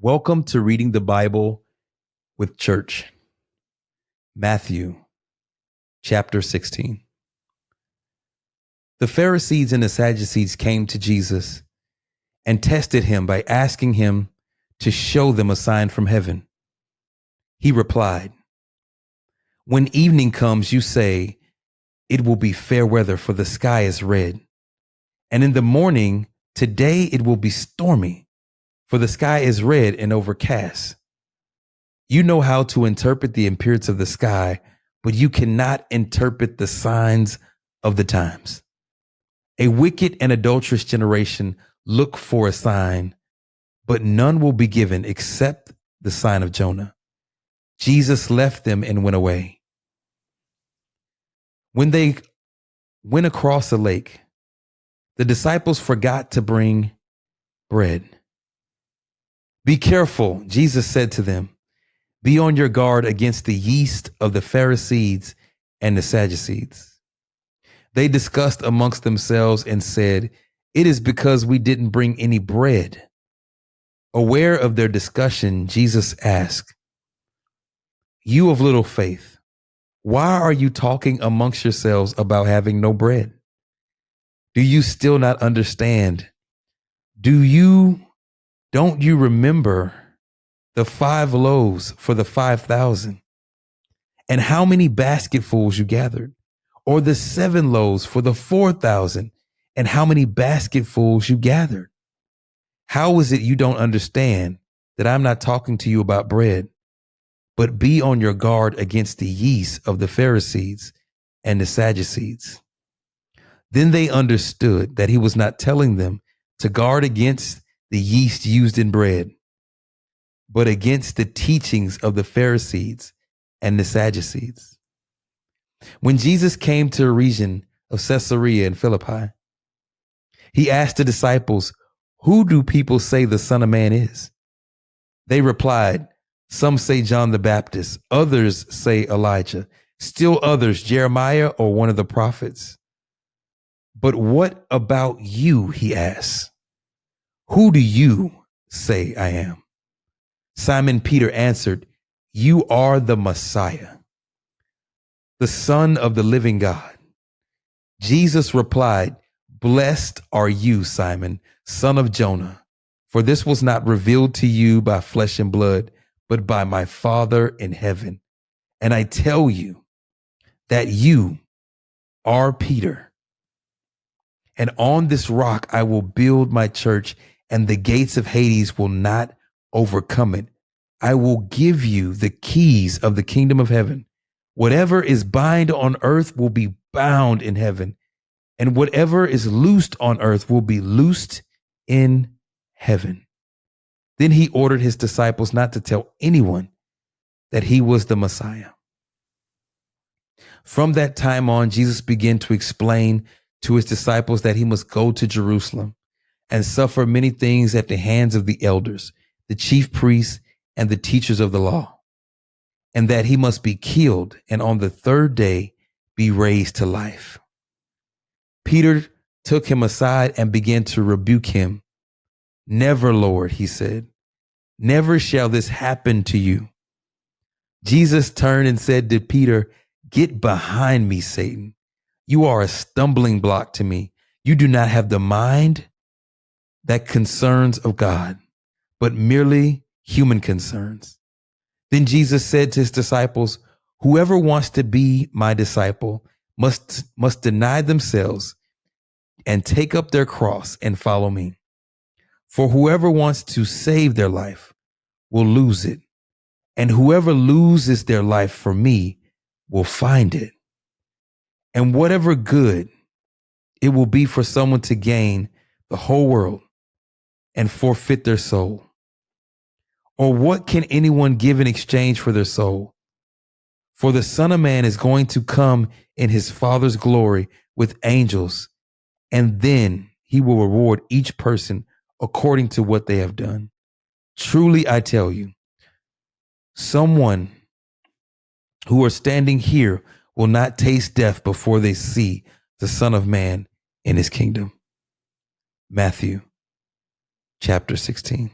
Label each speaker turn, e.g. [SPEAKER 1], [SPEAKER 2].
[SPEAKER 1] Welcome to Reading the Bible with Church. Matthew chapter 16. The Pharisees and the Sadducees came to Jesus and tested him by asking him to show them a sign from heaven. He replied, "When evening comes, you say, 'It will be fair weather, for the sky is red.' And in the morning, 'Today it will be stormy, for the sky is red and overcast.' You know how to interpret the appearance of the sky, but you cannot interpret the signs of the times. A wicked and adulterous generation look for a sign, but none will be given except the sign of Jonah." Jesus left them and went away. When they went across the lake, the disciples forgot to bring bread. "Be careful," Jesus said to them. "Be on your guard against the yeast of the Pharisees and the Sadducees." They discussed amongst themselves and said, "It is because we didn't bring any bread." Aware of their discussion, Jesus asked, "You of little faith, why are you talking amongst yourselves about having no bread? Do you still not understand? Don't you remember the 5 loaves for the 5,000? And how many basketfuls you gathered? Or the 7 loaves for the 4,000? And how many basketfuls you gathered? How is it you don't understand that I'm not talking to you about bread? But be on your guard against the yeast of the Pharisees and the Sadducees." Then they understood that he was not telling them to guard against the yeast used in bread, but against the teachings of the Pharisees and the Sadducees. When Jesus came to a region of Caesarea in Philippi, he asked the disciples, "Who do people say the Son of Man is?" They replied, "Some say John the Baptist, others say Elijah, still others Jeremiah or one of the prophets." "But what about you?" he asked. "Who do you say I am?" Simon Peter answered, "You are the Messiah, the Son of the living God." Jesus replied, "Blessed are you, Simon, son of Jonah, for this was not revealed to you by flesh and blood, but by my Father in heaven. And I tell you that you are Peter, and on this rock I will build my church, and the gates of Hades will not overcome it. I will give you the keys of the kingdom of heaven. Whatever is bound on earth will be bound in heaven, and whatever is loosed on earth will be loosed in heaven." Then he ordered his disciples not to tell anyone that he was the Messiah. From that time on, Jesus began to explain to his disciples that he must go to Jerusalem and suffer many things at the hands of the elders, the chief priests, and the teachers of the law, and that he must be killed and on the 3rd day be raised to life. Peter took him aside and began to rebuke him. "Never, Lord," he said. "Never shall this happen to you." Jesus turned and said to Peter, "Get behind me, Satan. You are a stumbling block to me. You do not have the mind that concerns of God, but merely human concerns." Then Jesus said to his disciples, "Whoever wants to be my disciple must deny themselves and take up their cross and follow me. For whoever wants to save their life will lose it, and whoever loses their life for me will find it. And whatever good it will be for someone to gain the whole world and forfeit their soul. Or what can anyone give in exchange for their soul? For the Son of Man is going to come in his Father's glory with angels, and then he will reward each person according to what they have done. Truly, I tell you, someone who are standing here will not taste death before they see the Son of Man in his kingdom." Matthew chapter 16.